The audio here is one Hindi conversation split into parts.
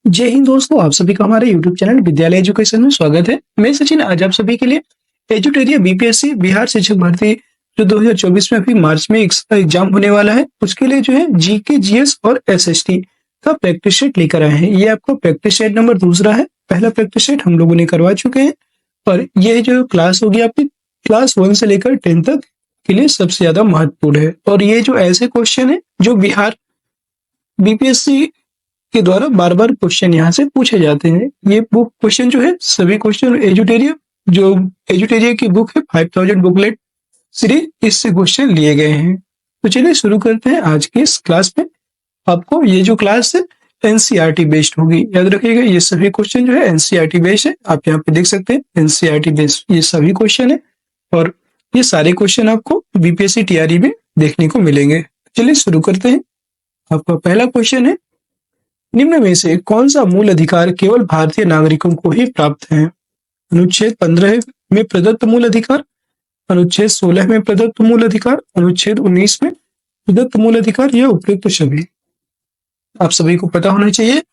जय हिंद दोस्तों, आप सभी का हमारे YouTube चैनल विद्यालय एजुकेशन में स्वागत है। मैं सचिन आज आप सभी के लिए एजुटेरिया बीपीएससी बिहार शिक्षक भर्ती जो 2024 में अभी मार्च में एग्जाम होने वाला है, उसके लिए जो है जीके, जीएस और एसएसटी का प्रैक्टिस सेट लेकर आए हैं। ये आपका प्रैक्टिस सेट नंबर दूसरा है। पहला प्रैक्टिस सेट हम लोगों ने करवा चुके हैं और ये जो क्लास होगी आपकी क्लास 1 से लेकर 10 तक के लिए सबसे ज्यादा महत्वपूर्ण है। और ये जो ऐसे क्वेश्चन है जो बिहार बीपीएससी के द्वारा बार बार क्वेश्चन यहाँ से पूछे जाते हैं। ये बुक क्वेश्चन जो है सभी क्वेश्चन एजुटेरिया की बुक है 5000 बुकलेट सीरीज, इससे क्वेश्चन लिए गए हैं। तो चलिए शुरू करते हैं आज की इस क्लास में। आपको ये जो क्लास है एनसीईआरटी बेस्ड होगी, याद रखिएगा। ये सभी क्वेश्चन जो है एनसीईआरटी बेस्ड है। आप यहाँ पे देख सकते हैं एनसीईआरटी बेस्ड ये सभी क्वेश्चन है और ये सारे क्वेश्चन आपको बीपीएससी टीआरई में देखने को मिलेंगे। चलिए शुरू करते हैं। आपका पहला क्वेश्चन है, निम्न में से कौन सा मूल अधिकार केवल भारतीय नागरिकों को ही प्राप्त है? अनुच्छेद 15 में प्रदत्त मूल अधिकार, अनुच्छेद 16 में प्रदत्त मूल अधिकार, अनुच्छेद 19 में प्रदत्त मूल अधिकार या उपयुक्त सभी। आप सभी को पता होना चाहिए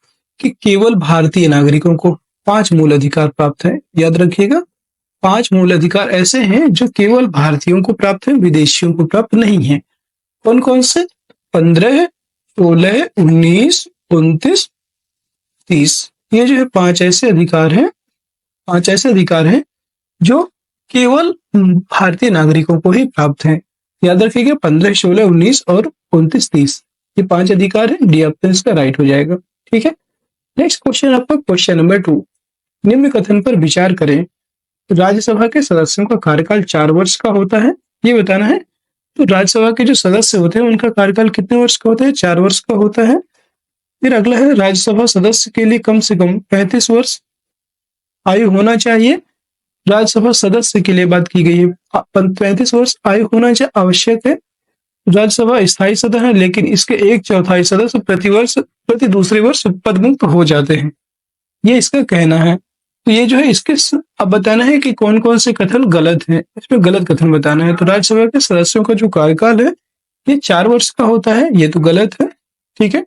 कि केवल भारतीय नागरिकों को 5 मूल अधिकार प्राप्त है। याद रखिएगा, 5 मूल अधिकार ऐसे हैं जो केवल भारतीयों को प्राप्त है, विदेशियों को प्राप्त नहीं है। कौन कौन से? 15, 16, 19, 29, 30। ये जो है 5 ऐसे अधिकार हैं जो केवल भारतीय नागरिकों को ही प्राप्त हैं। याद रखिएगा 15, 16, 19 और 29, 30 ये 5 अधिकार हैं। डी ऑप्शन इसका राइट हो जाएगा। ठीक है। नेक्स्ट क्वेश्चन आपका क्वेश्चन नंबर 2, निम्न कथन पर विचार करें। राज्यसभा के सदस्यों का कार्यकाल 4 वर्ष का होता है, ये बताना है। तो राज्यसभा के जो सदस्य होते हैं उनका कार्यकाल कितने वर्ष का होता है? 4 वर्ष का होता है। फिर अगला है, राज्यसभा सदस्य के लिए कम से कम 35 वर्ष आयु होना चाहिए। राज्यसभा सदस्य के लिए बात की गई है, 35 वर्ष आयु होना चाहिए, आवश्यक है। राज्यसभा स्थायी सदन है, लेकिन इसके 1/4 सदस्य प्रति दूसरे वर्ष पदमुक्त हो जाते हैं, ये इसका कहना है। तो ये जो है इसके अब बताना है कि कौन कौन से कथन गलत है, इसमें गलत कथन बताना है। तो राज्यसभा के सदस्यों का जो कार्यकाल है ये 4 वर्ष का होता है, ये तो गलत है। ठीक है।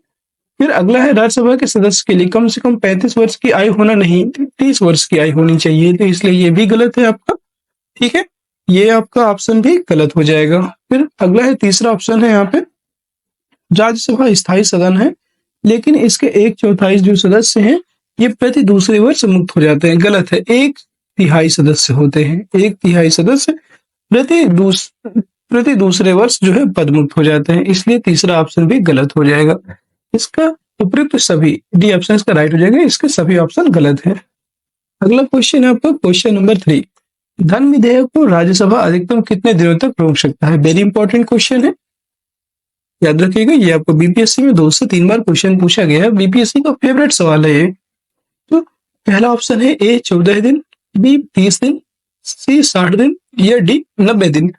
फिर अगला है, राज्यसभा के सदस्य के लिए कम से कम 35 वर्ष की आयु होना नहीं, 30 वर्ष की आयु होनी चाहिए, तो इसलिए ये भी गलत है आपका। ठीक है, ये आपका ऑप्शन भी गलत हो जाएगा। फिर अगला है, तीसरा ऑप्शन है यहाँ पे, राज्यसभा स्थायी सदन है लेकिन इसके 1/4 जो सदस्य हैं ये प्रति दूसरे वर्ष मुक्त हो जाते हैं, गलत है। 1/3 सदस्य होते हैं, 1/3 सदस्य प्रति दूसरे वर्ष जो है पदमुक्त हो जाते हैं, इसलिए तीसरा ऑप्शन भी गलत हो जाएगा। इसका उपयुक्त सभी, डी ऑप्शन इसका राइट हो जाएगा, इसके सभी ऑप्शन गलत है। अगला क्वेश्चन है आपका क्वेश्चन नंबर 3, धन विधेयक को राज्यसभा अधिकतम कितने दिनों तक रोक सकता है? वेरी इंपॉर्टेंट क्वेश्चन है, याद रखिएगा। ये आपको बीपीएससी में 2 से 3 बार क्वेश्चन पूछा गया है, बीपीएससी का फेवरेट सवाल है ये। तो पहला ऑप्शन है ए 14 दिन, बी 30 दिन, सी 60 दिन या डी 90 दिन।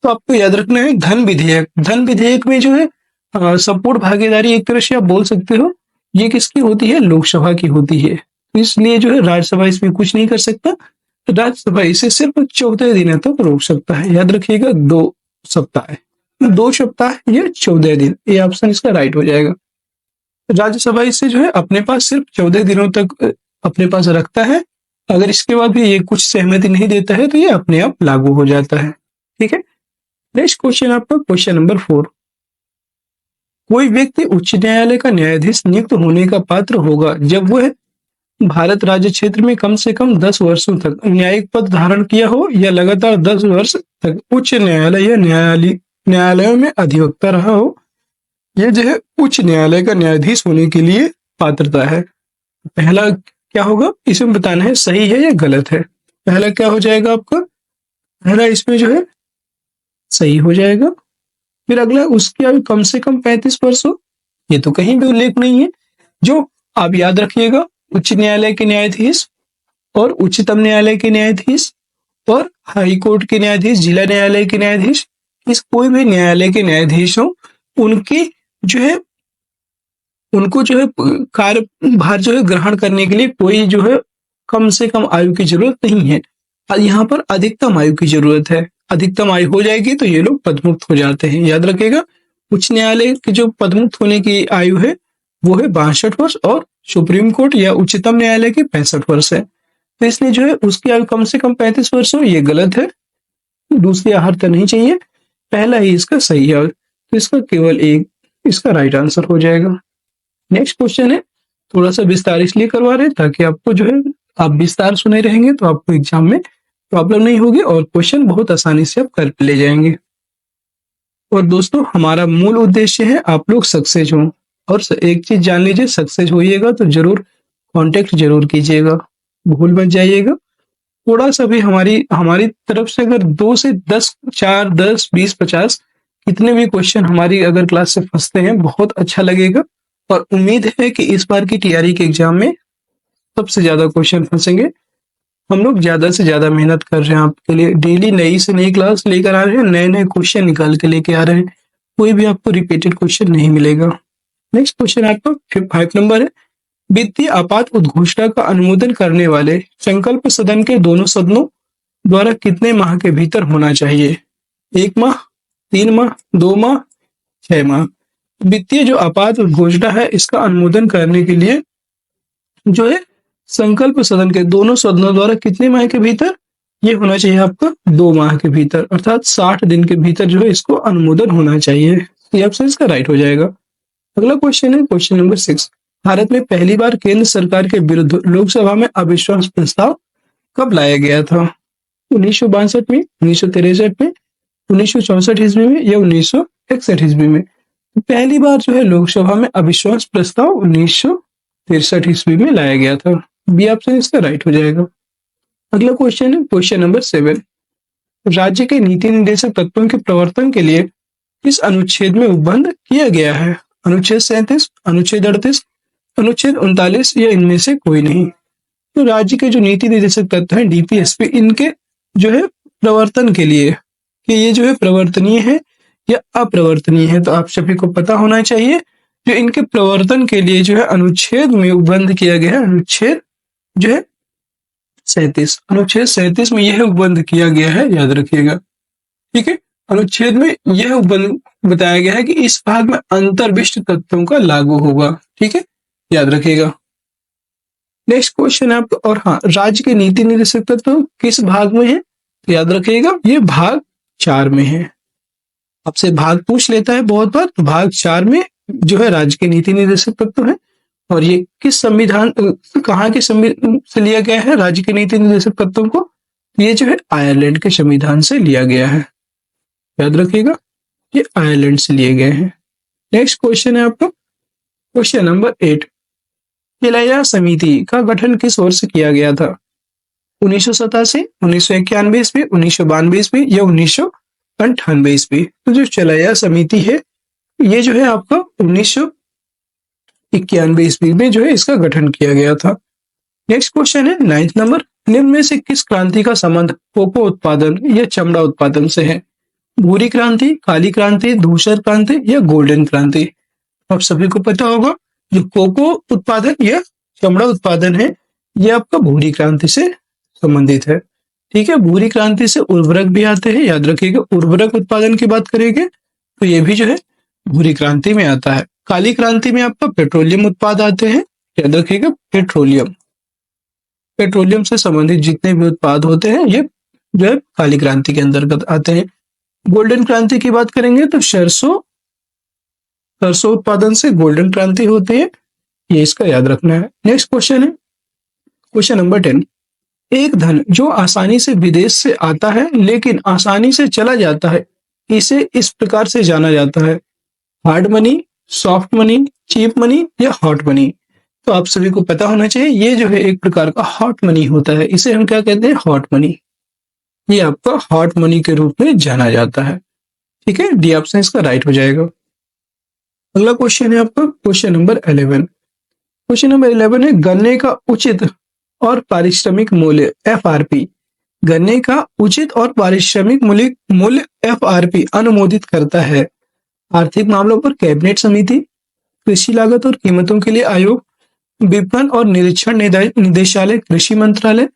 तो आपको याद रखना है धन विधेयक। धन विधेयक में जो है संपूर्ण भागीदारी एक तरह से आप बोल सकते हो, ये किसकी होती है? लोकसभा की होती है। इसलिए जो है राज्यसभा इसमें कुछ नहीं कर सकता, राज्यसभा इसे सिर्फ 14 दिनों तक रोक सकता है। याद रखिएगा 2 सप्ताह, 2 सप्ताह या 14 दिन, ये ऑप्शन इसका राइट हो जाएगा। राज्यसभा इसे जो है अपने पास सिर्फ 14 दिनों तक अपने पास रखता है, अगर इसके बाद भी ये कुछ सहमति नहीं देता है तो ये अपने आप लागू हो जाता है। ठीक है। नेक्स्ट क्वेश्चन आपका क्वेश्चन नंबर 4, कोई व्यक्ति उच्च न्यायालय का न्यायाधीश नियुक्त होने का पात्र होगा जब वह भारत राज्य क्षेत्र में कम से कम 10 वर्षों तक न्यायिक पद धारण किया हो या लगातार 10 वर्ष तक उच्च न्यायालय या न्यायालयों में अधिवक्ता रहा हो। यह जो है उच्च न्यायालय का न्यायाधीश होने के लिए पात्रता है। पहला क्या होगा, इसमें बताना है सही है या गलत है। पहला क्या हो जाएगा आपका? पहला इसमें जो है सही हो जाएगा। फिर अगला, उसकी आयु कम से कम 35 वर्ष हो, ये तो कहीं भी उल्लेख नहीं है। जो आप याद रखिएगा, उच्च न्यायालय के न्यायाधीश और उच्चतम न्यायालय के न्यायाधीश और हाई कोर्ट के न्यायाधीश, जिला न्यायालय के न्यायाधीश, इस कोई भी न्यायालय के न्यायाधीश हो, उनके जो है उनको जो है कार्यभार जो है ग्रहण करने के लिए कोई जो है कम से कम आयु की जरूरत नहीं है। यहाँ पर अधिकतम आयु की जरूरत है। अधिकतम आयु हो जाएगी तो ये लोग पदमुक्त हो जाते हैं। याद रखिएगा, उच्च न्यायालय की जो पदमुक्त होने की आयु है वो है 62 वर्ष और सुप्रीम कोर्ट या उच्चतम न्यायालय की 65 वर्ष है। तो इसलिए जो है उसकी आयु कम से कम 35 वर्ष हो, ये गलत है। दूसरी आहार तो नहीं चाहिए, पहला ही इसका सही है। तो इसका केवल एक इसका राइट आंसर हो जाएगा। नेक्स्ट क्वेश्चन है, थोड़ा सा विस्तार इसलिए करवा रहे हैं ताकि आपको जो है आप विस्तार सुने रहेंगे तो आपको एग्जाम में प्रॉब्लम नहीं होगी और क्वेश्चन बहुत आसानी से आप कर ले जाएंगे। और दोस्तों हमारा मूल उद्देश्य है आप लोग सक्सेस हों। और एक चीज जान लीजिए, सक्सेस होइएगा तो जरूर कांटेक्ट जरूर कीजिएगा, भूल मत जाइएगा। थोड़ा सा भी हमारी हमारी तरफ से अगर 2 से 10, 4, 10, 20, 50 कितने भी क्वेश्चन हमारी अगर क्लास से फंसते हैं बहुत अच्छा लगेगा। और उम्मीद है कि इस बार की टीआरई के एग्जाम में सबसे ज्यादा क्वेश्चन फंसेंगे। हम लोग ज्यादा से ज्यादा मेहनत कर रहे हैं आपके लिए, डेली नई से नई क्लास लेकर आ रहे हैं, नए नए क्वेश्चन निकाल के लेके आ रहे हैं, कोई भी आपको रिपीटेड क्वेश्चन नहीं मिलेगा। नेक्स्ट क्वेश्चन आपका 5 नंबर है, वित्तीय आपात उद्घोषणा का अनुमोदन करने वाले संकल्प सदन के दोनों सदनों द्वारा कितने माह के भीतर होना चाहिए? 1 माह, 3 माह, 2 माह, 6 माह। वित्तीय जो आपात उद्घोषणा है इसका अनुमोदन करने के लिए जो है संकल्प सदन के दोनों सदनों द्वारा कितने माह के भीतर ये होना चाहिए? आपका 2 माह के भीतर, अर्थात 60 दिन के भीतर जो है इसको अनुमोदन होना चाहिए। ये ऑप्शन इसका राइट हो जाएगा। अगला क्वेश्चन है क्वेश्चन नंबर 6, भारत में पहली बार केंद्र सरकार के विरुद्ध लोकसभा में अविश्वास प्रस्ताव कब लाया गया था? 1962 में, 1963 में, 1964 ईस्वी में या 1961 ईस्वी में? पहली बार जो है लोकसभा में अविश्वास प्रस्ताव 1963 ईस्वी में लाया गया था। बी ऑप्शन इसका राइट हो जाएगा। अगला क्वेश्चन है क्वेश्चन नंबर 7, राज्य के नीति निर्देशक तत्वों के प्रवर्तन के लिए किस अनुच्छेद में उपबंध किया गया है? अनुच्छेद 37, अनुच्छेद 38, अनुच्छेद 39 या इनमें से कोई नहीं? तो राज्य के जो नीति निर्देशक तत्व हैं डीपीएसपी, इनके जो है प्रवर्तन के लिए कि ये जो है प्रवर्तनीय है या अप्रवर्तनीय है, तो आप सभी को पता होना चाहिए जो इनके प्रवर्तन के लिए जो है अनुच्छेद में उपबंध किया गया है, अनुच्छेद जो है 37, अनुच्छेद 37 में यह उपबंध किया गया है, याद रखिएगा। ठीक है, अनुच्छेद में यह उपबंध बताया गया है कि इस भाग में अंतर्विष्ट तत्वों का लागू होगा। ठीक है, याद रखिएगा। नेक्स्ट क्वेश्चन है आपका, और हाँ, राज्य के नीति निर्देशक तत्व किस भाग में है? तो याद रखिएगा ये भाग 4 में है। आपसे भाग पूछ लेता है बहुत बार, तो भाग 4 में जो है राज्य के नीति निर्देशक तत्व है। और ये किस संविधान कहाँ के संविधान से लिया गया है राज्य के नीति निर्देशक तत्वों को? ये जो है आयरलैंड के संविधान से लिया गया है, याद रखिएगा, ये आयरलैंड से लिए गए हैं। नेक्स्ट क्वेश्चन है आपका क्वेश्चन नंबर 8, हिलाया समिति का गठन किस वर्ष किया गया था? 1987, 1991 ईस्वी, 1992 ईस्वी या 1998 ईस्वी? तो जो चलाया समिति है ये जो है आपका 1991 ईस्वी में जो है इसका गठन किया गया था। नेक्स्ट क्वेश्चन है 9th नंबर, निम्न में से किस क्रांति का संबंध कोको उत्पादन या चमड़ा उत्पादन से है? भूरी क्रांति, काली क्रांति, धूसर क्रांति या गोल्डन क्रांति? आप सभी को पता होगा जो कोको उत्पादन या चमड़ा उत्पादन है ये आपका भूरी क्रांति से संबंधित है। ठीक है, भूरी क्रांति से उर्वरक भी आते हैं, याद रखिएगा। उर्वरक उत्पादन की बात करेंगे तो ये भी जो है भूरी क्रांति में आता है। काली क्रांति में आपका पेट्रोलियम उत्पाद आते हैं, याद रखिएगा, पेट्रोलियम से संबंधित जितने भी उत्पाद होते हैं ये जो है काली क्रांति के अंतर्गत आते हैं। गोल्डन क्रांति की बात करेंगे तो सरसों उत्पादन से गोल्डन क्रांति होती है, ये इसका याद रखना है। नेक्स्ट क्वेश्चन है क्वेश्चन नंबर 10, एक धन जो आसानी से विदेश से आता है लेकिन आसानी से चला जाता है, इसे इस प्रकार से जाना जाता है? Hard money, soft money, cheap money या हॉट मनी? तो आप सभी को पता होना चाहिए ये जो है एक प्रकार का हॉट मनी होता है, इसे हम क्या कहते हैं? Hot money. ये आपका हॉट मनी के रूप में जाना जाता है। ठीक है, डी ऑप्शन इसका राइट हो जाएगा। अगला क्वेश्चन है आपका क्वेश्चन नंबर 11। क्वेश्चन नंबर 11 है, गन्ने का उचित और पारिश्रमिक मूल्य एफआरपी, गन्ने का उचित और पारिश्रमिक मूल्य एफआरपी अनुमोदित करता है आर्थिक मामलों पर कैबिनेट समिति, कृषि लागत और कीमतों के लिए आयोग, विपणन और निरीक्षण निदेशालय, कृषि मंत्रालय,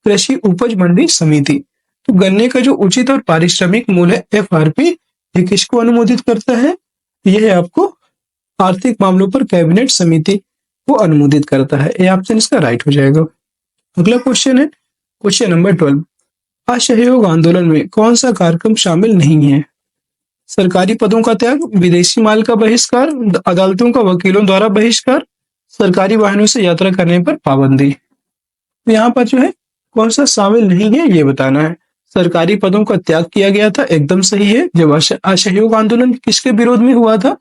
कृषि उपज मंडी समिति? तो गन्ने का जो उचित और पारिश्रमिक मूल्य एफआरपी ये किसको अनुमोदित करता है? यह है आपको आर्थिक मामलों पर कैबिनेट समिति को अनुमोदित करता है। ये ऑप्शन इसका राइट हो जाएगा। अगला क्वेश्चन है क्वेश्चन नंबर 12। असहयोग आंदोलन में कौन सा कार्यक्रम शामिल नहीं है? सरकारी पदों का त्याग, विदेशी माल का बहिष्कार, अदालतों का वकीलों द्वारा बहिष्कार, सरकारी वाहनों से यात्रा करने पर पाबंदी। तो यहाँ पर जो है कौन सा शामिल नहीं है ये बताना है। सरकारी पदों का त्याग किया गया था, एकदम सही है। जब असहयोग आंदोलन किसके विरोध में हुआ था?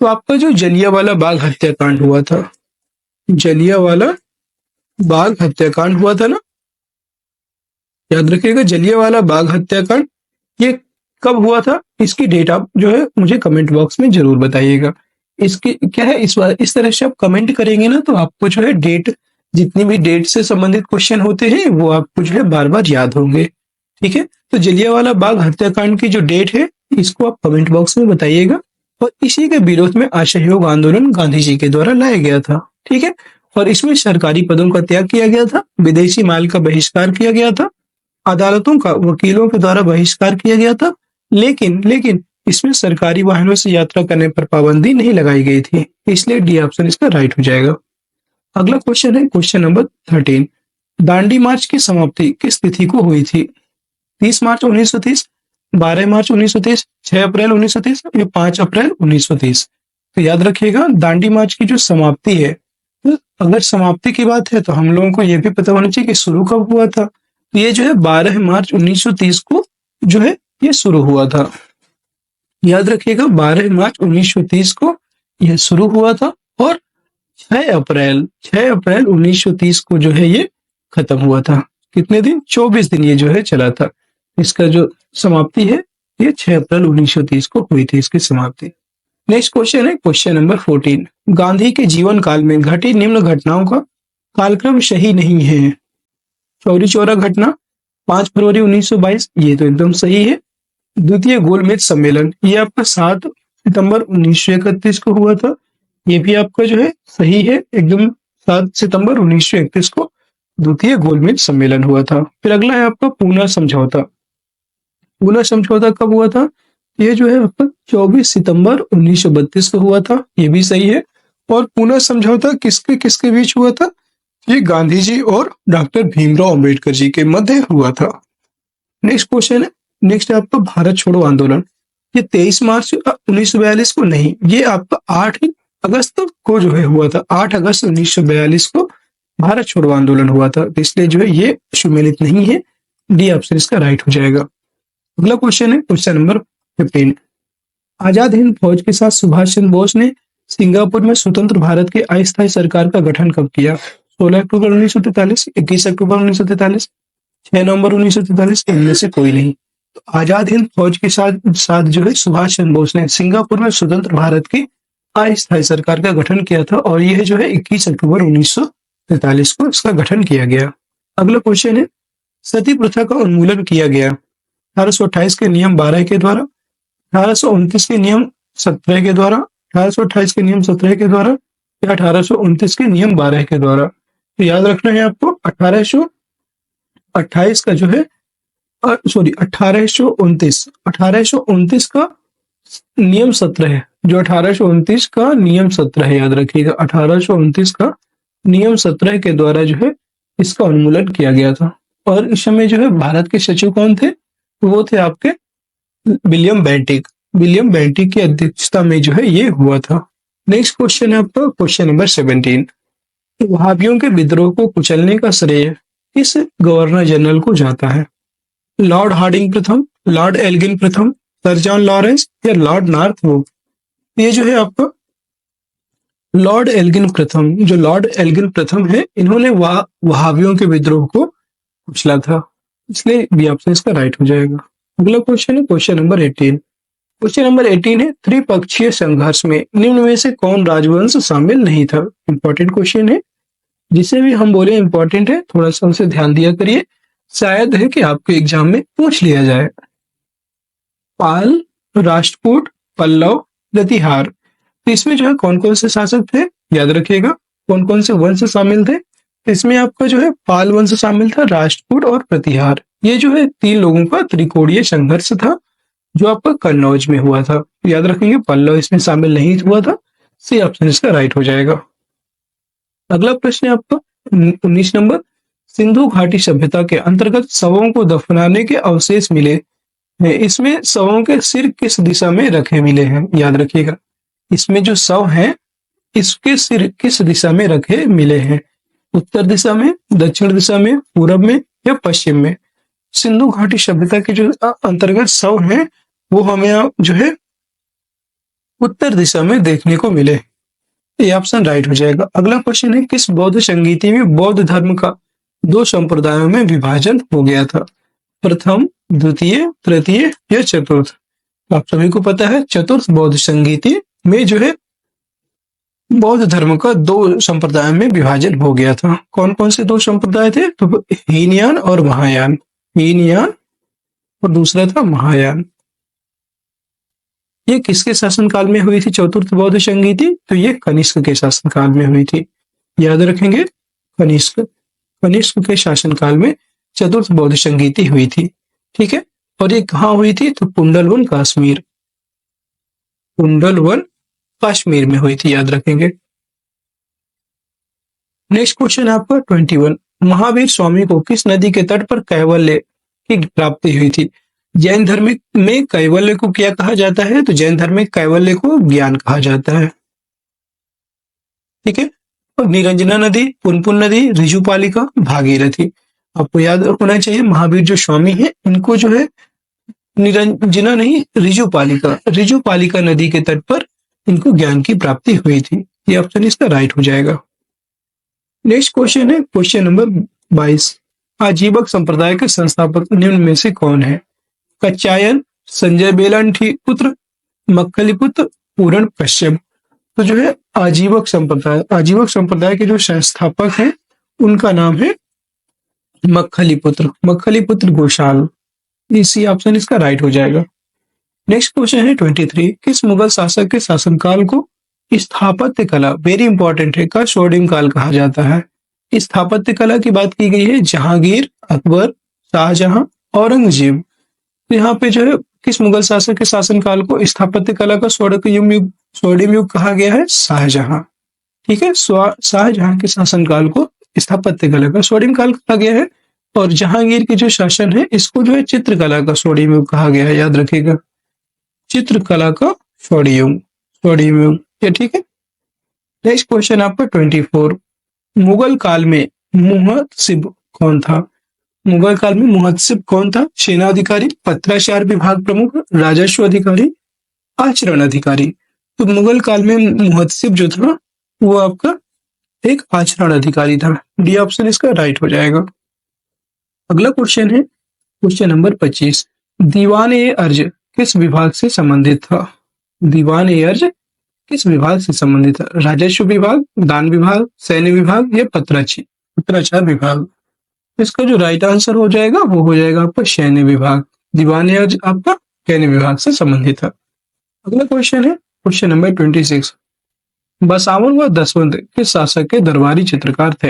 तो आपका जो जलियांवाला बाग हत्याकांड हुआ था, जलियांवाला बाग हत्याकांड हुआ था ना, याद रखिएगा। जलियांवाला बाग हत्याकांड ये कब हुआ था? इसकी डेट आप जो है मुझे कमेंट बॉक्स में जरूर बताइएगा। इसकी क्या है, इस तरह से आप कमेंट करेंगे ना तो आपको जो है डेट, जितनी भी डेट से संबंधित क्वेश्चन होते हैं वो आपको जो है बार बार याद होंगे। ठीक है, तो जलियांवाला बाग हत्याकांड की जो डेट है इसको आप कमेंट बॉक्स में बताइएगा। और इसी के विरोध में असहयोग आंदोलन गांधी जी के द्वारा लाया गया था। ठीक है, और इसमें सरकारी पदों का त्याग किया गया था, विदेशी माल का बहिष्कार किया गया था, अदालतों का वकीलों के द्वारा बहिष्कार किया गया था, लेकिन इसमें सरकारी वाहनों से यात्रा करने पर पाबंदी नहीं लगाई गई थी। इसलिए डी ऑप्शन इसका राइट हो जाएगा। अगला क्वेश्चन है क्वेश्चन नंबर 13। दांडी मार्च की समाप्ति किस तिथि को हुई थी? 30 मार्च 1930, 12 मार्च 1930, 6 अप्रैल 1930 या 5 अप्रैल 1930। तो याद रखिएगा दांडी मार्च की जो समाप्ति है, तो अगर समाप्ति की बात है तो हम लोगों को यह भी पता होना चाहिए कि शुरू कब हुआ था। तो ये जो है 12 मार्च 1930 को जो है ये शुरू हुआ था। याद रखिएगा 12 मार्च 1930 को यह शुरू हुआ था और 6 अप्रैल 1930 को जो है ये खत्म हुआ था। कितने दिन? 24 दिन ये जो है चला था। इसका जो समाप्ति है ये 6 अप्रैल 1930 को हुई थी इसकी समाप्ति। नेक्स्ट क्वेश्चन है क्वेश्चन नंबर 14। गांधी के जीवन काल में घटी निम्न घटनाओं का कालक्रम सही नहीं है। चौरी चौरा घटना 5 फरवरी 1922, ये तो एकदम सही है। द्वितीय गोलमेज सम्मेलन ये आपका 7 सितंबर 1931 को हुआ था, ये भी आपका जो है सही है एकदम। 7 सितंबर 1931 को द्वितीय गोलमेज सम्मेलन हुआ था। फिर अगला है आपका पूना समझौता। पूना समझौता कब हुआ था? ये जो है आपका 24 सितंबर 1932 को हुआ था, ये भी सही है। और पूना समझौता किसके किसके बीच हुआ था? ये गांधी जी और डॉक्टर भीमराव अंबेडकर जी के मध्य हुआ था। नेक्स्ट क्वेश्चन है, नेक्स्ट है आपका भारत छोड़ो आंदोलन। ये 23 मार्च 1942 को नहीं, ये आपका 8 अगस्त को जो है हुआ था। 8 अगस्त 1942 को भारत छोड़ो आंदोलन हुआ था, इसलिए जो है ये सुमेलित नहीं है। डी ऑप्शन इसका राइट हो जाएगा। अगला क्वेश्चन है क्वेश्चन नंबर 15। आजाद हिंद फौज के साथ सुभाष चंद्र बोस ने सिंगापुर में स्वतंत्र भारत के अस्थायी सरकार का गठन कब किया? 16 अक्टूबर 1943, 21 अक्टूबर 1943, 6 नवंबर 1943, इनमें से कोई नहीं। तो आजाद हिंद फौज के साथ जो है सुभाष चंद्र बोस ने सिंगापुर में स्वतंत्र भारत की अस्थायी सरकार का गठन किया था और यह जो है 21 अक्टूबर 1943 को इसका गठन किया गया। अगला क्वेश्चन है, सती प्रथा का उन्मूलन किया गया 1828 के नियम 12 के द्वारा, 1829 के नियम 17 के द्वारा, 1828 के नियम 17 के द्वारा या 1829 के नियम 12 के द्वारा। तो याद रखना है आपको 1828 का जो है 1829 का नियम 17 है। जो 1829 का नियम 17 है, याद रखिएगा 1829 का नियम 17 के द्वारा जो है इसका उन्मूलन किया गया था। और इस समय जो है भारत के सचिव कौन थे? वो थे आपके विलियम बेंटिक की अध्यक्षता में जो है ये हुआ था। नेक्स्ट क्वेश्चन है आपका क्वेश्चन नंबर 17। वहाबियों के विद्रोह को कुचलने का श्रेय किस गवर्नर जनरल को जाता है? लॉर्ड हार्डिंग प्रथम, लॉर्ड एल्गिन प्रथम, सर जॉन लॉरेंस या लॉर्ड नॉर्थवुड? ये जो है आपका लॉर्ड एल्गिन प्रथम, जो लॉर्ड एल्गिन प्रथम है, इन्होंने वहाबियों के विद्रोह को कुचला था, इसलिए बी ऑप्शन इसका राइट हो जाएगा। अगला क्वेश्चन है क्वेश्चन नंबर 18। क्वेश्चन नंबर 18 है, त्रिपक्षीय संघर्ष में निम्न में से कौन राजवंश शामिल नहीं था? इंपॉर्टेंट क्वेश्चन है, जिसे भी हम बोले इंपॉर्टेंट है, थोड़ा सा उनसे ध्यान दिया करिए, शायद है कि आपके एग्जाम में पूछ लिया जाए। पाल, राष्ट्रकूट, पल्लव, प्रतिहार। तो इसमें जो है कौन कौन से शासक थे? याद रखिएगा कौन कौन से वंश शामिल थे। इसमें आपका जो है पाल वंश शामिल था, राष्ट्रकूट और प्रतिहार। ये जो है 3 लोगों का त्रिकोणीय संघर्ष था जो आपका कन्नौज में हुआ था। याद रखेंगे पल्लव इसमें शामिल नहीं हुआ था, सी ऑप्शन इसका राइट हो जाएगा। अगला प्रश्न है आपका 19 नंबर, सिंधु घाटी सभ्यता के अंतर्गत शवों को दफनाने के अवशेष मिले हैं, इसमें शवों के सिर किस दिशा में रखे मिले हैं, याद रखिएगा। इसमें जो शव है इसके सिर किस दिशा में रखे मिले हैं, उत्तर दिशा में, दक्षिण दिशा में, पूरब में या पश्चिम में। सिंधु घाटी सभ्यता के जो अंतर्गत शव हैं वो हमें जो है उत्तर दिशा में देखने को मिले। ये ऑप्शन राइट हो जाएगा। अगला क्वेश्चन है, किस बौद्ध संगीति में बौद्ध धर्म का 2 संप्रदायों में विभाजन हो गया था, प्रथम, द्वितीय, तृतीय या चतुर्थ। आप सभी को पता है चतुर्थ बौद्ध संगीति में जो है बौद्ध धर्म का 2 संप्रदायों में विभाजन हो गया था। कौन कौन से 2 संप्रदाय थे, तो हीनयान और महायान। हीनयान और दूसरा था महायान। ये किसके शासनकाल में हुई थी चतुर्थ बौद्ध संगीति, तो ये कनिष्क के शासनकाल में हुई थी। याद रखेंगे, कनिष्क के शासनकाल में चतुर्थ बौद्ध संगीति हुई थी। ठीक है, और ये कहाँ हुई थी, तो कुंडलवन कश्मीर, कुंडलवन कश्मीर में हुई थी, याद रखेंगे। नेक्स्ट क्वेश्चन है आपका 21, महावीर स्वामी को किस नदी के तट पर कैवल्य की प्राप्ति हुई थी। जैन धर्म में कैवल्य को क्या कहा जाता है, तो जैन धर्म में कैवल्य को ज्ञान कहा जाता है। ठीक है, और निरंजना नदी, पुनपुन नदी, ऋजुपालिका, भागीरथी। आपको याद होना चाहिए महावीर जो स्वामी है इनको जो है निरंजना नहीं, ऋजुपालिका नदी के तट पर इनको ज्ञान की प्राप्ति हुई थी। ये ऑप्शन इसका राइट हो जाएगा। नेक्स्ट क्वेश्चन है क्वेश्चन नंबर 22, आजीवक संप्रदाय के संस्थापक निम्न में से कौन है। कच्चायन, संजय बेलांठी पुत्र, मक्खली पुत्र, पूरण कश्यप। तो जो है आजीवक संप्रदाय के जो संस्थापक हैं उनका नाम है मक्खली पुत्र घोषाल। इसी ऑप्शन इसका राइट हो जाएगा। नेक्स्ट क्वेश्चन है 23, किस मुगल शासक के शासनकाल को स्थापत्य कला, वेरी इंपॉर्टेंट है, का स्वर्णिम काल कहा जाता है। स्थापत्य कला की बात की गई है जहांगीर, अकबर, शाहजहां, औरंगजेब। तो यहाँ पे जो है किस मुगल शासक के शासनकाल को स्थापत्य कला का स्वर्णिम युग कहा गया है, शाहजहां। ठीक है, शाहजहां के शासनकाल को स्थापत्य कला का स्वर्णिम काल कहा गया है, और जहांगीर के जो शासन है इसको जो है चित्रकला का स्वर्णिम युग कहा गया है, याद रखिएगा, चित्रकला का स्वर्णिम युग। ये ठीक है। नेक्स्ट क्वेश्चन आपका 24, मुगल काल में मुहतसिब कौन था। मुगल काल में मुहतसिब कौन था, सेनाधिकारी, पत्राचार विभाग प्रमुख, राजस्व अधिकारी, आचरण अधिकारी। तो मुगल काल में मुहतसिब जो था वो आपका एक आचरण अधिकारी था। डी ऑप्शन इसका राइट हो जाएगा। अगला क्वेश्चन है क्वेश्चन नंबर 25, दीवान ए अर्ज किस विभाग से संबंधित था। दीवान ए अर्ज किस विभाग से संबंधित था, राजस्व विभाग, दान विभाग, सैन्य विभाग या पत्राचार विभाग। इसका जो राइट आंसर हो जाएगा वो हो जाएगा आपका सैन्य विभाग। दीवान ए अर्ज आपका सैन्य विभाग से संबंधित था। अगला क्वेश्चन है क्वेश्चन नंबर 26, बसावन व दसवंत किस शासक के दरबारी चित्रकार थे।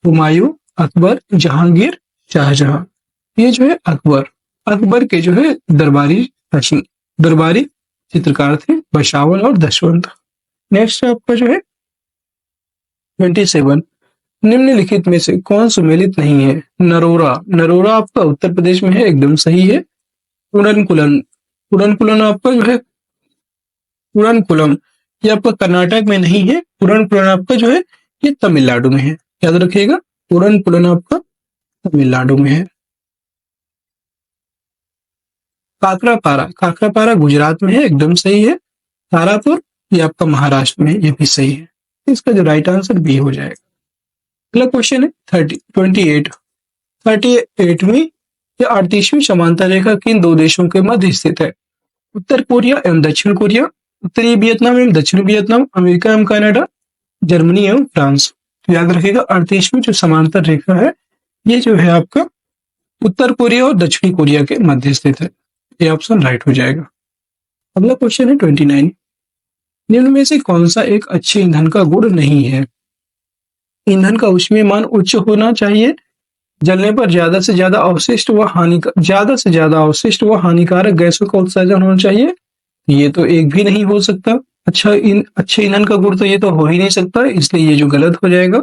हुमायूं, अकबर, जहांगीर, शाहजहां। ये जो है अकबर के जो है दरबारी चित्रकार थे बसावन और दसवंत। नेक्स्ट आपका जो है 27, निम्नलिखित में से कौन सुमेलित नहीं है। नरोरा आपका उत्तर प्रदेश में है, एकदम सही है। पुरनकुलन आपका जो है पुरनकुलम ये आपका कर्नाटक में नहीं है। पुरनकुलन आपका जो है ये तमिलनाडु में है, याद रखिएगा, पुरनकुलन आपका तमिलनाडु में है। काकरापारा गुजरात में है, एकदम सही है। तारापुर ये आपका महाराष्ट्र में, ये भी सही है। इसका जो राइट आंसर बी हो जाएगा। अगला क्वेश्चन है 38वीं या 38वीं समांतर रेखा किन 2 देशों के मध्य स्थित है। उत्तर कोरिया एवं दक्षिण कोरिया, उत्तरी वियतनाम एवं दक्षिणी वियतनाम, अमेरिका एवं कनाडा, जर्मनी एवं फ्रांस। तो याद रखिएगा 38वीं जो समांतर रेखा है ये जो है आपका उत्तर कोरिया और दक्षिणी कोरिया के मध्य स्थित है। ये ऑप्शन राइट हो जाएगा। अगला क्वेश्चन है 29, निम्न में से कौन सा एक अच्छे ईंधन का गुण नहीं है। ईंधन का ऊष्मीयमान उच्च होना चाहिए, जलने पर ज्यादा से ज्यादा अवशिष्ट व हानिकारक गैसों का उत्सर्जन होना चाहिए, ये तो एक भी नहीं हो सकता। अच्छे ईंधन का गुण तो ये तो हो ही नहीं सकता, इसलिए ये जो गलत हो जाएगा।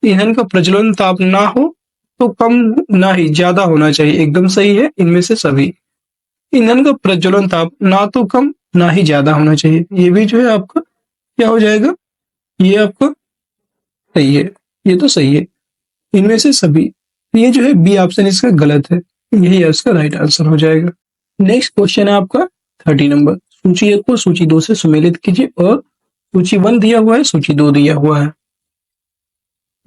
ईंधन का प्रज्वलन ताप ना हो तो कम ना ही ज्यादा होना चाहिए, एकदम सही है इनमें से सभी। ईंधन का प्रज्वलन ताप ना तो कम ना ही ज्यादा होना चाहिए, ये भी जो है आपका क्या हो जाएगा, ये आपका सही है, ये तो सही है इनमें से सभी। ये जो है बी ऑप्शन इसका गलत है, यही इसका राइट आंसर हो जाएगा। नेक्स्ट क्वेश्चन है आपका 30 नंबर। सूची 1 को सूची 2 से सुमेलित कीजिए और सूची 1 दिया हुआ है, सूची 2 दिया हुआ है।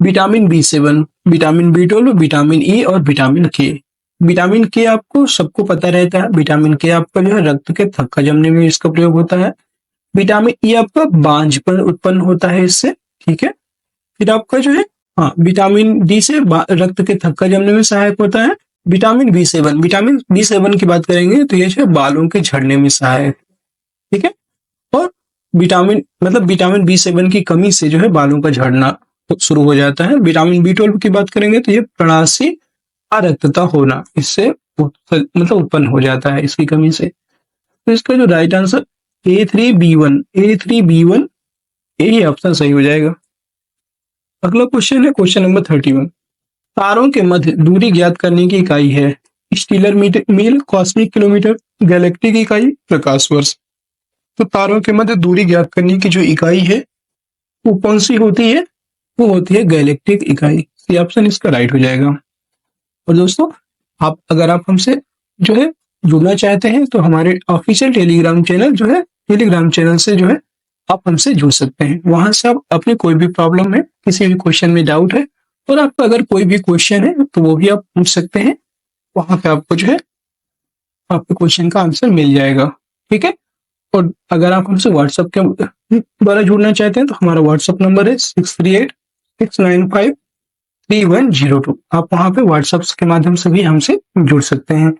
Vitamin B7, vitamin B12, vitamin E और विटामिन के। विटामिन के आपको सबको पता रहता है, विटामिन के आपका जो है रक्त के थक्का जमने में इसका प्रयोग होता है। विटामिन ई आपका बांझपन उत्पन्न होता है इससे, ठीक है। फिर आपका जो है विटामिन डी से रक्त के थक्का जमने में सहायक होता है। विटामिन बी सेवन की बात करेंगे तो ये जो है बालों के झड़ने में सहायक, ठीक है। और विटामिन B7 की कमी से जो है बालों का झड़ना शुरू हो जाता है। विटामिन B12 की बात करेंगे तो ये प्रणाशी अरक्तता होना इससे उत्पन्न हो जाता है इसकी कमी से। तो इसका जो राइट आंसर A3B1 यही ऑप्शन सही हो जाएगा। अगला क्वेश्चन है क्वेश्चन नंबर 31। तारों के मध्य दूरी ज्ञात करने की इकाई है स्टीलर मील, कॉस्मिक किलोमीटर, गैलेक्टिक इकाई, प्रकाश वर्ष। तो तारों के मध्य दूरी ज्ञात करने की जो इकाई है वो कौन सी होती है, वो होती है गैलेक्टिक इकाई। ये ऑप्शन इसका राइट हो जाएगा। और दोस्तों अगर आप हमसे जो है जुड़ना चाहते हैं तो हमारे ऑफिशियल टेलीग्राम चैनल से जो है आप हमसे जुड़ सकते हैं। वहां से आप अपने कोई भी प्रॉब्लम है, किसी भी क्वेश्चन में डाउट है और आपका अगर कोई भी क्वेश्चन है तो वो भी आप पूछ सकते हैं। वहां पे आपको जो है आपके क्वेश्चन का आंसर मिल जाएगा, ठीक है। और अगर आप हमसे व्हाट्सएप के द्वारा जुड़ना चाहते हैं तो हमारा व्हाट्सएप नंबर है 6386953102। आप वहां पे व्हाट्सएप के माध्यम से भी हमसे जुड़ सकते हैं,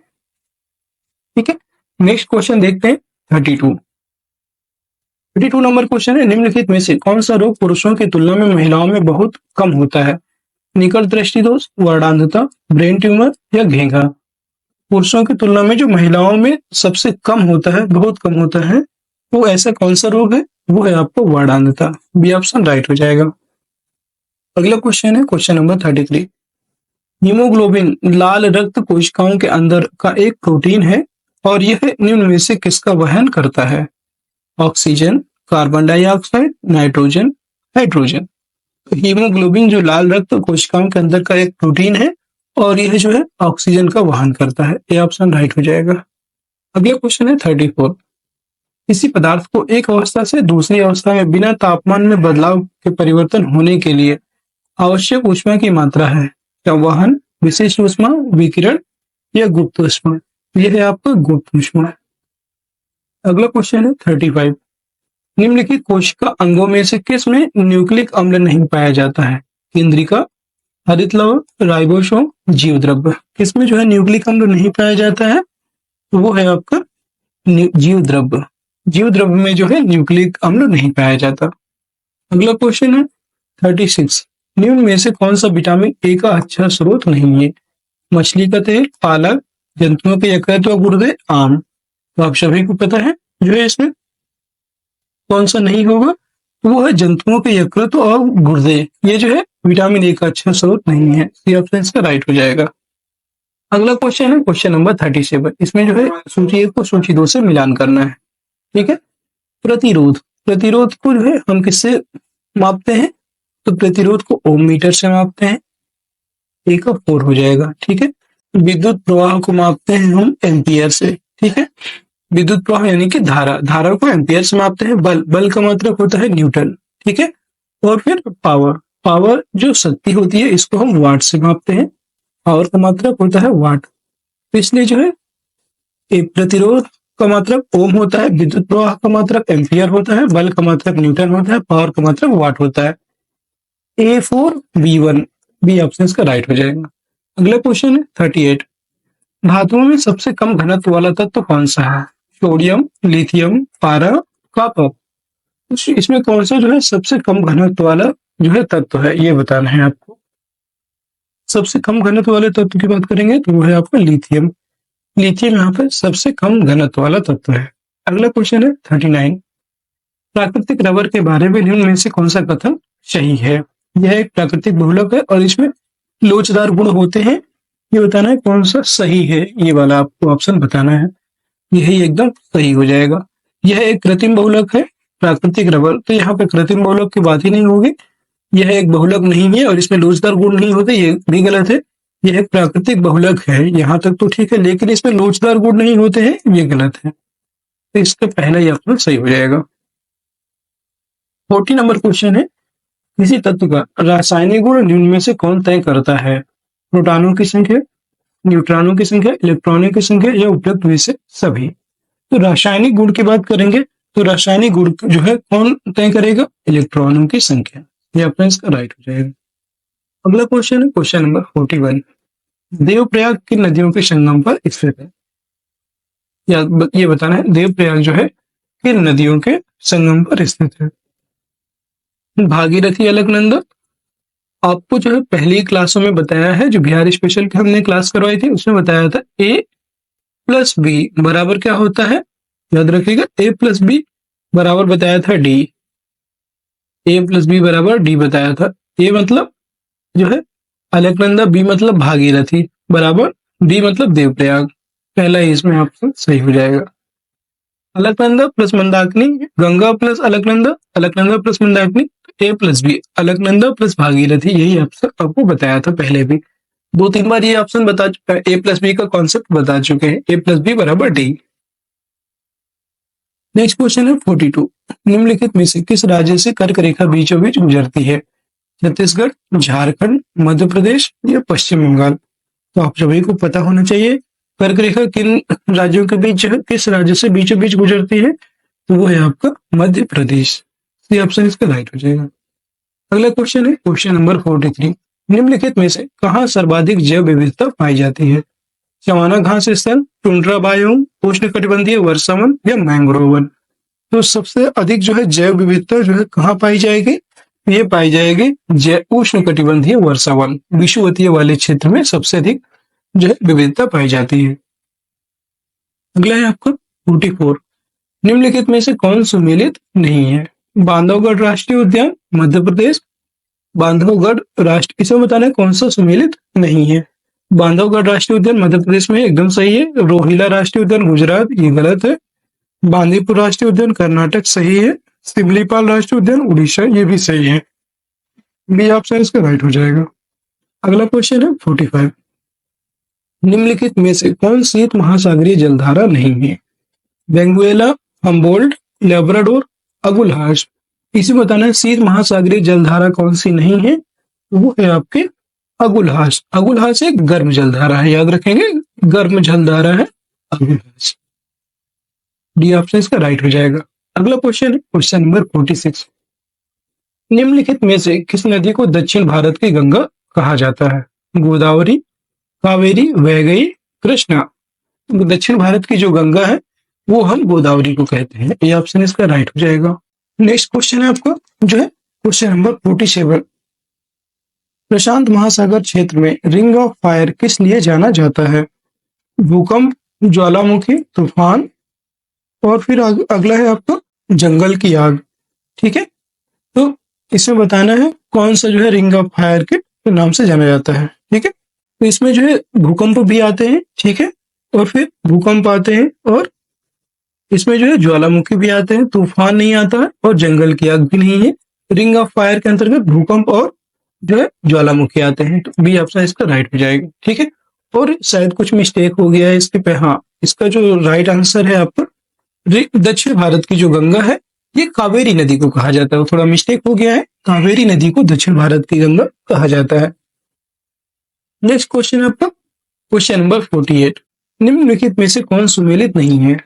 ठीक है। नेक्स्ट क्वेश्चन देखते हैं 32 नंबर क्वेश्चन है। निम्नलिखित में से कौन सा रोग पुरुषों की तुलना में महिलाओं में बहुत कम होता है? निकट दृष्टि दोष, वर्णांधता, ब्रेन ट्यूमर या घेंघा। पुरुषों की तुलना में जो महिलाओं में सबसे कम होता है, बहुत कम होता है, वो ऐसा कौन सा रोग है? वो है आपको वर्णांधता। बी ऑप्शन राइट हो जाएगा। अगला क्वेश्चन है क्वेश्चन नंबर 33। हीमोग्लोबिन लाल रक्त कोशिकाओं के अंदर का एक प्रोटीन है और यह निम्न में से किसका वहन करता है? Oxygen, carbon dioxide, nitrogen, hydrogen. Haemoglobin जो लाल रक्त कोशिकाओं के अंदर का एक प्रोटीन है और यह जो है ऑक्सीजन का वहन करता है। ये ऑप्शन राइट हो जाएगा। अगला क्वेश्चन है 34। किसी पदार्थ को एक अवस्था से दूसरी अवस्था में बिना तापमान में बदलाव के परिवर्तन होने के लिए आवश्यक ऊष्मा की मात्रा है? क्या वहन, विशिष्ट ऊष्मा, विकिरण या गुप्त ऊष्मा? यह है आपका गुप्त ऊष्मा। अगला क्वेश्चन है 35। निम्नलिखित कोशिका अंगों में से किस में न्यूक्लिक अम्ल नहीं पाया जाता है? केंद्रिका, हरित लवण, राइबोसोम, जीवद्रव्य। किसमें जो है न्यूक्लिक अम्ल नहीं पाया जाता है? तो वो है आपका जीवद्रव्य। जीवद्रव्य में जो है न्यूक्लिक अम्ल नहीं पाया जाता। अगला क्वेश्चन है 36। निम्न में से कौन सा विटामिन ए का अच्छा स्रोत नहीं है? मछली का तेल, पालक, जंतुओं के यकृत व गुर्दे, आम। तो आप सभी को पता है जो है इसमें कौन सा नहीं होगा, वो है जंतुओं के यकृत और गुर्दे। ये जो है विटामिन ए का अच्छा स्रोत नहीं है। ये ऑप्शन इसका राइट हो जाएगा। अगला क्वेश्चन है क्वेश्चन नंबर 37। इसमें जो है सूची 1 को सूची 2 से मिलान करना है, ठीक है। प्रतिरोध को जो है हम किससे मापते हैं? तो प्रतिरोध को ओम मीटर से मापते हैं। ए का 4 हो जाएगा, ठीक है। विद्युत प्रवाह को मापते हैं हम एम्पियर से, ठीक है। विद्युत प्रवाह यानी कि धारा को एम्पियर से मापते हैं। बल का मात्रक होता है न्यूटन, ठीक है। और फिर पावर जो शक्ति होती है इसको हम वाट से मापते हैं। पावर का मात्रक होता है वाट। तो इसलिए जो है प्रतिरोध का मात्रक ओम होता है, विद्युत प्रवाह का मात्रक एम्पियर होता है, बल का मात्रक न्यूटन होता है, पावर का मात्रक वाट होता है। A4B1 बी ऑप्शन का राइट हो जाएगा। अगला क्वेश्चन है 38। धातुओं में सबसे कम घनत्व वाला तत्व कौन सा है? सोडियम, लिथियम, पारा, कॉपर। इसमें कौन सा जो है सबसे कम घनत्व वाला जो है तत्व है, ये बताना है आपको। सबसे कम घनत्व वाले तत्व की बात करेंगे तो वो है आपका लिथियम। लिथियम यहाँ पर सबसे कम घनत्व वाला तत्व है। अगला क्वेश्चन है 39। प्राकृतिक रबर के बारे में निम्न में से कौन सा कथन सही है? यह एक प्राकृतिक बहुलक है और इसमें लोचदार गुण होते हैं। ये बताना है कौन सा सही है, ये वाला आपको ऑप्शन बताना है। यही एकदम सही हो जाएगा। यह एक कृत्रिम बहुलक है, प्राकृतिक रबर, तो यहाँ पे कृत्रिम बहुलक की बात ही नहीं होगी। यह एक बहुलक नहीं है और इसमें लोचदार गुण नहीं होते, ये भी गलत है। यह एक प्राकृतिक बहुलक है, यहाँ तक तो ठीक है, लेकिन इसमें लोचदार गुण नहीं होते हैं, ये गलत है। तो इसका पहला ही ऑप्शन सही हो जाएगा। 40 नंबर क्वेश्चन है, किसी तत्व का रासायनिक गुण निम्न में से कौन तय करता है? प्रोटॉनों की संख्या, न्यूट्रॉनों की संख्या, इलेक्ट्रॉनों की संख्या या उपयुक्त में से सभी। तो रासायनिक गुण की बात करेंगे तो रासायनिक गुण जो है कौन तय करेगा? इलेक्ट्रॉनों की संख्या। ये ऑप्शन इसका राइट हो जाएगा। अगला क्वेश्चन है क्वेश्चन नंबर 41, देवप्रयाग किन नदियों के संगम पर स्थित है? या ये बताना है देवप्रयाग जो है किन नदियों के संगम पर स्थित है? भागीरथी, अलकनंदा। आपको जो है पहली क्लासों में बताया है, जो बिहार स्पेशल की हमने क्लास करवाई थी उसमें बताया था ए प्लस बी बराबर क्या होता है, याद रखिएगा। ए प्लस बी बराबर बताया था डी, ए प्लस बी बराबर डी बताया था। ए मतलब जो है अलकनंदा, बी मतलब भागीरथी, बराबर डी मतलब देवप्रयाग। पहला ही इसमें ऑप्शन सही हो जाएगा। Alaknanda plus Mandakini, Ganga plus Alaknanda, Alaknanda plus Mandakini, A plus B, Alaknanda plus Bhagirathi, यही ऑप्शन आपको बताया था पहले भी। 2-3 बार ये ऑप्शन बता चुका है, ए प्लस बी का कॉन्सेप्ट बता चुके हैं, ए प्लस बी बराबर डी। नेक्स्ट क्वेश्चन है 42, निम्नलिखित में से किस राज्य से कर्क रेखा बीचों बीच गुजरती है? छत्तीसगढ़, झारखंड, मध्य प्रदेश या पश्चिम बंगाल। तो आप सभी को पता होना चाहिए कर्क रेखा किन राज्यों के बीच है, किस राज्य से बीचों बीच गुजरती है, तो वो है आपका मध्य प्रदेश। ये ऑप्शन इसका राइट हो जाएगा। अगला क्वेश्चन है क्वेश्चन नंबर 43, निम्नलिखित में से कहाँ सर्वाधिक जैव विविधता पाई जाती है? सवाना घास स्थल, टुंड्रा बायोम, उष्णकटिबंधीय वर्षावन या मैंग्रोव वन। तो सबसे अधिक जो है जैव विविधता जो है कहाँ पाई जाएगी? ये पाई जाएगी उष्णकटिबंधीय वर्षावन, विषुवतीय वाले क्षेत्र में सबसे अधिक जो है विविधता पाई जाती है। अगला है आपका 44, निम्नलिखित में से कौन सुमेलित नहीं है? बांधवगढ़ राष्ट्रीय उद्यान, मध्य प्रदेश, बांधवगढ़ राष्ट्र, इसे बताना है कौन सा सुमेलित नहीं है। बांधवगढ़ राष्ट्रीय उद्यान मध्य प्रदेश में एकदम सही है। रोहिला राष्ट्रीय उद्यान गुजरात, ये गलत है। बांदीपुर राष्ट्रीय उद्यान कर्नाटक, सही है। सिमलीपाल राष्ट्रीय उद्यान उड़ीसा, ये भी सही है। बी ऑप्शन इसका राइट हो जाएगा। अगला क्वेश्चन है 45, निम्नलिखित में से कौन शीत महासागरीय जलधारा नहीं है? वेंगुएला, हम्बोल्ट, लेब्राडोर, अगुलहास। इसे बताना है शीत महासागरीय जलधारा कौन सी नहीं है, वो है आपके अगुलहास। अगुलहास एक गर्म जलधारा है, याद रखेंगे, गर्म जलधारा है अगुलहास। डी ऑप्शन इसका राइट हो जाएगा। अगला क्वेश्चन है क्वेश्चन नंबर 46, निम्नलिखित में से किस नदी को दक्षिण भारत की गंगा कहा जाता है? गोदावरी, कावेरी, वैगई, कृष्णा। दक्षिण भारत की जो गंगा है वो हम गोदावरी को कहते हैं। ये ऑप्शन इसका राइट हो जाएगा। नेक्स्ट क्वेश्चन है आपका जो है क्वेश्चन नंबर 47, प्रशांत महासागर क्षेत्र में रिंग ऑफ फायर किस लिए जाना जाता है? भूकंप, ज्वालामुखी, तूफान, और फिर अगला है आपका जंगल की आग। ठीक है, तो इसमें बताना है कौन सा जो है रिंग ऑफ फायर के नाम से जाना जाता है। ठीक है, तो इसमें जो है भूकंप भी आते हैं, ठीक है, और फिर भूकंप आते हैं, और इसमें जो है ज्वालामुखी भी आते हैं, तूफान नहीं आता है, और जंगल की आग भी नहीं है। रिंग ऑफ फायर के अंतर्गत भूकंप और जो है ज्वालामुखी आते हैं, तो बी ऑप्शन इसका राइट हो जाएगा। ठीक है, और शायद कुछ मिस्टेक हो गया है इसके पे, हाँ, इसका जो राइट आंसर है आपका दक्षिण भारत की जो गंगा है ये कावेरी नदी को कहा जाता है। थोड़ा मिस्टेक हो गया है, कावेरी नदी को दक्षिण भारत की गंगा कहा जाता है। नेक्स्ट क्वेश्चन है आपका क्वेश्चन नंबर 48, निम्नलिखित में से कौन सुमेलित नहीं है?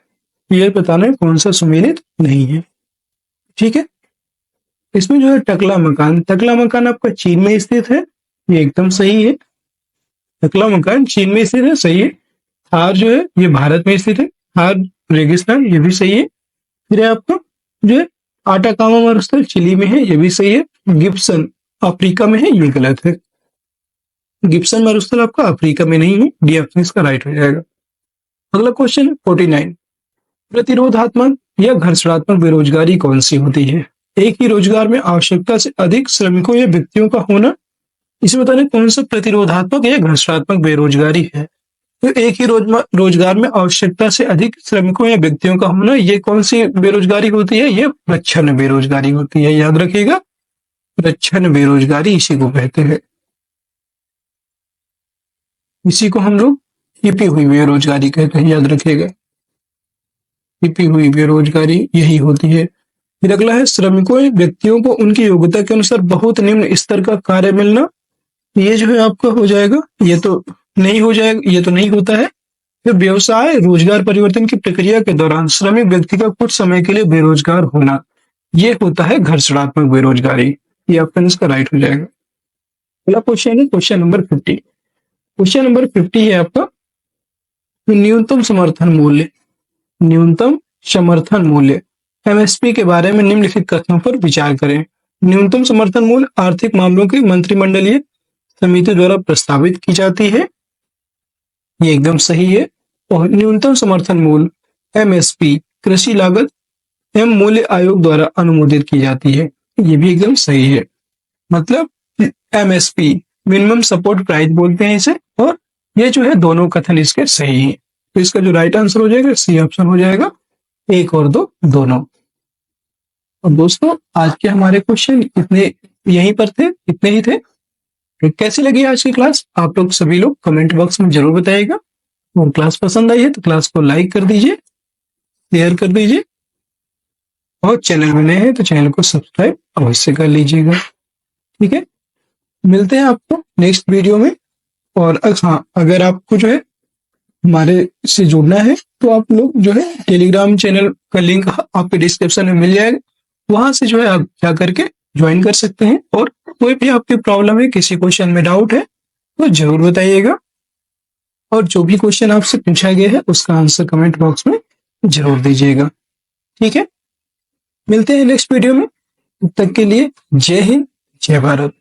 ये बताना है कौन सा सुमेलित नहीं है। ठीक है, इसमें जो है टकला मकान, टकला मकान आपका चीन में स्थित है, ये एकदम सही है। टकला मकान चीन में स्थित है, सही है। थार जो है ये भारत में स्थित है, थार रेगिस्तान, ये भी सही है। फिर आपका जो है आटाकामा मरुस्थल चिली में है, ये भी सही है। गिब्सन अफ्रीका में है, ये गलत है। गिब्सन मरुस्थल आपका अफ्रीका में नहीं है, डी ऑप्शन इसका राइट हो जाएगा। अगला क्वेश्चन 49, प्रतिरोधात्मक या घर्षणात्मक बेरोजगारी कौन सी होती है? एक ही रोजगार में आवश्यकता से अधिक श्रमिकों या व्यक्तियों का होना, इसे बताने कौन सा प्रतिरोधात्मक या घर्षणात्मक बेरोजगारी है। तो एक ही रोजगार में आवश्यकता से अधिक श्रमिकों या व्यक्तियों का होना, ये कौन सी बेरोजगारी होती है? ये प्रच्छन्न बेरोजगारी होती है। याद रखिएगा, प्रच्छन्न बेरोजगारी इसी को कहते हैं। इसी को हम लोग छिपी हुई बेरोजगारी कहते हैं। याद रखिएगा, छिपी हुई बेरोजगारी यही होती है। फिर अगला है, श्रमिकों या व्यक्तियों को उनकी योग्यता के अनुसार बहुत निम्न स्तर का कार्य मिलना। ये जो है आपका हो जाएगा, ये तो नहीं हो जाएगा, ये तो नहीं होता है। फिर व्यवसाय रोजगार परिवर्तन की प्रक्रिया के दौरान श्रमिक व्यक्ति का कुछ समय के लिए बेरोजगार होना, ये होता है घर्षणात्मक बेरोजगारी। ये ऑप्शन इसका राइट हो जाएगा। अगला क्वेश्चन है क्वेश्चन नंबर 50। क्वेश्चन नंबर 50 है आपका, न्यूनतम समर्थन मूल्य। न्यूनतम समर्थन मूल्य एमएसपी के बारे में निम्नलिखित कथनों पर विचार करें। न्यूनतम समर्थन मूल्य आर्थिक मामलों की मंत्रिमंडलीय समिति द्वारा प्रस्तावित की जाती है, ये एकदम सही है। और न्यूनतम समर्थन मूल्य एमएसपी कृषि लागत एवं मूल्य आयोग द्वारा अनुमोदित की जाती है, ये भी एकदम सही है। मतलब एमएसपी मिनिमम सपोर्ट प्राइस बोलते हैं इसे, और ये जो है दोनों कथन इसके सही हैं। तो इसका जो राइट आंसर हो जाएगा सी ऑप्शन हो जाएगा, 1 और 2 दोनों। और दोस्तों आज के हमारे क्वेश्चन इतने यहीं पर थे, इतने ही थे। तो कैसी लगी आज की क्लास, आप लोग सभी लोग कमेंट बॉक्स में जरूर बताइएगा। और क्लास पसंद आई है तो क्लास को लाइक कर दीजिए, शेयर कर दीजिए, और चैनल में नए हैं तो चैनल को सब्सक्राइब अवश्य कर लीजिएगा। ठीक है, मिलते हैं आपको नेक्स्ट वीडियो में। और हाँ, अगर आपको जो है हमारे से जुड़ना है तो आप लोग जो है टेलीग्राम चैनल का लिंक आपके डिस्क्रिप्शन में मिल जाएगा, वहां से जो है आप जा करके ज्वाइन कर सकते हैं। और कोई भी आपकी प्रॉब्लम है, किसी क्वेश्चन में डाउट है तो जरूर बताइएगा, और जो भी क्वेश्चन आपसे पूछा गया है उसका आंसर कमेंट बॉक्स में जरूर दीजिएगा। ठीक है, मिलते हैं नेक्स्ट वीडियो में। तब तक के लिए जय हिंद, जय भारत।